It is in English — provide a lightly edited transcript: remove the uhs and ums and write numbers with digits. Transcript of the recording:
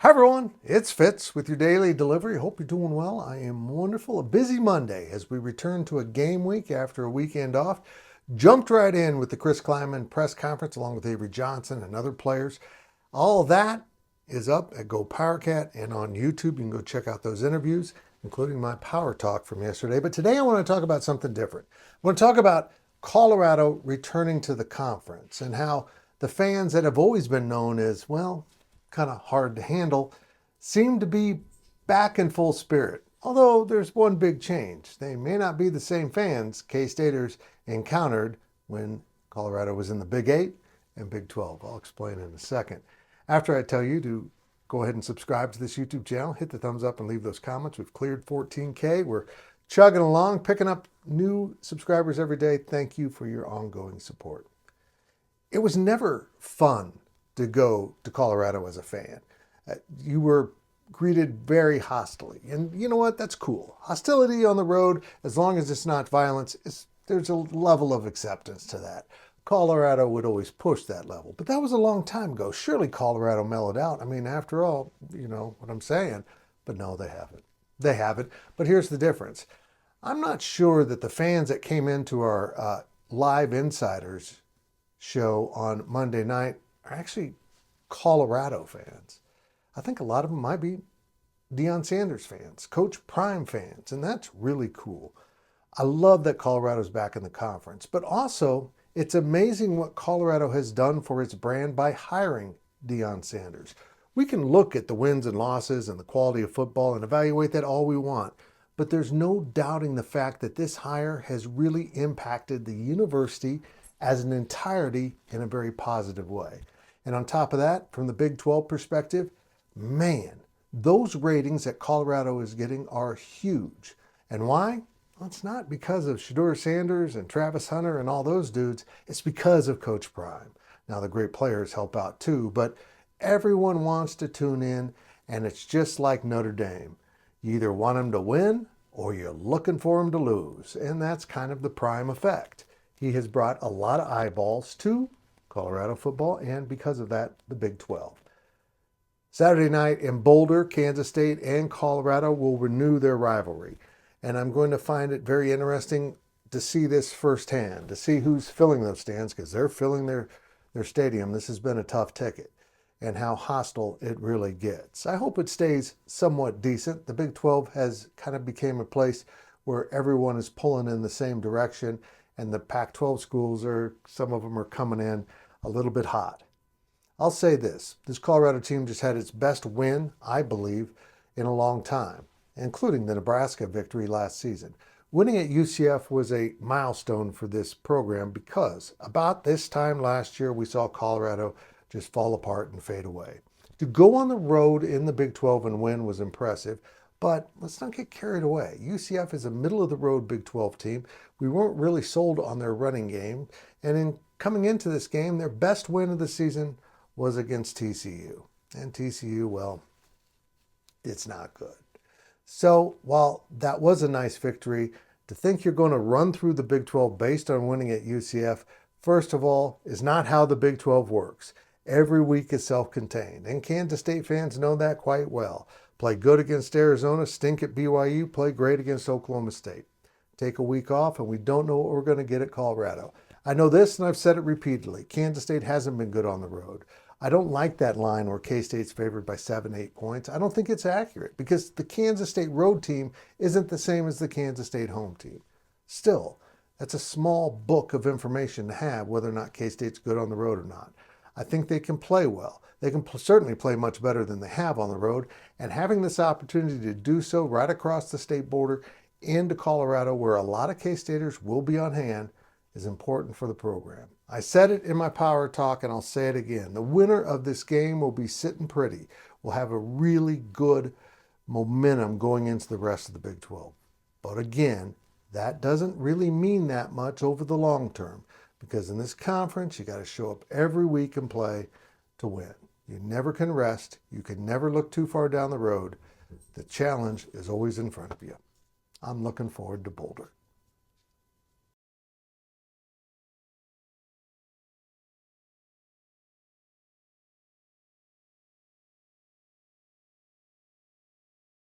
Hi everyone, it's Fitz with your daily delivery. Hope you're doing well. I am wonderful. A busy Monday as we return to a game week after a weekend off. Jumped right in with the Chris Kleiman press conference along with Avery Johnson and other players. All of that is up at GoPowercat and on YouTube. You can go check out those interviews, including my power talk from yesterday. But today I want to talk about something different. I want to talk about Colorado returning to the conference and how the fans that have always been known as, well, kind of hard to handle, seem to be back in full spirit. Although there's one big change. They may not be the same fans K-Staters encountered when Colorado was in the Big 8 and Big 12. I'll explain in a second. After I tell you to go ahead and subscribe to this YouTube channel, hit the thumbs up and leave those comments. We've cleared 14K. We're chugging along, picking up new subscribers every day. Thank you for your ongoing support. It was never fun to go to Colorado as a fan. You were greeted very hostily. And you know what? That's cool. Hostility on the road, as long as it's not violence, there's a level of acceptance to that. Colorado would always push that level. But that was a long time ago. Surely Colorado mellowed out. I mean, after all, you know what I'm saying. But no, they haven't. They haven't. But here's the difference. I'm not sure that the fans that came into our Live Insiders show on Monday night are actually Colorado fans. I think a lot of them might be Deion Sanders fans, Coach Prime fans, and that's really cool. I love that Colorado's back in the conference, but also it's amazing what Colorado has done for its brand by hiring Deion Sanders. We can look at the wins and losses and the quality of football and evaluate that all we want, but there's no doubting the fact that this hire has really impacted the university as an entirety in a very positive way. And on top of that, from the Big 12 perspective, man, those ratings that Colorado is getting are huge. And why? Well, it's not because of Shedeur Sanders and Travis Hunter and all those dudes. It's because of Coach Prime. Now, the great players help out too, but everyone wants to tune in, and it's just like Notre Dame. You either want them to win or you're looking for them to lose, and that's kind of the Prime effect. He has brought a lot of eyeballs to Colorado football, and because of that, the Big 12. Saturday night in Boulder, Kansas State and Colorado will renew their rivalry. And I'm going to find it very interesting to see this firsthand, to see who's filling those stands, because they're filling their stadium. This has been a tough ticket, and how hostile it really gets. I hope it stays somewhat decent. The Big 12 has kind of become a place where everyone is pulling in the same direction, and the Pac-12 schools some of them are coming in a little bit hot. I'll say this Colorado team just had its best win, I believe, in a long time, including the Nebraska victory last season. Winning at UCF was a milestone for this program because about this time last year, we saw Colorado just fall apart and fade away. To go on the road in the Big 12 and win was impressive, but let's not get carried away. UCF is a middle-of-the-road Big 12 team. We weren't really sold on their running game, and in coming into this game, their best win of the season was against TCU. And TCU, well, it's not good. So while that was a nice victory, to think you're going to run through the Big 12 based on winning at UCF, first of all, is not how the Big 12 works. Every week is self-contained, and Kansas State fans know that quite well. Play good against Arizona, stink at BYU, play great against Oklahoma State. Take a week off, and we don't know what we're going to get at Colorado. I know this, and I've said it repeatedly. Kansas State hasn't been good on the road. I don't like that line where K-State's favored by 7-8 points. I don't think it's accurate because the Kansas State road team isn't the same as the Kansas State home team. Still, that's a small book of information to have whether or not K-State's good on the road or not. I think they can play well. They can certainly play much better than they have on the road, and having this opportunity to do so right across the state border into Colorado, where a lot of K-Staters will be on hand, is important for the program. I said it in my power talk, and I'll say it again. The winner of this game will be sitting pretty. We'll have a really good momentum going into the rest of the Big 12. But again, that doesn't really mean that much over the long term, because in this conference, you got to show up every week and play to win. You never can rest. You can never look too far down the road. The challenge is always in front of you. I'm looking forward to Boulder.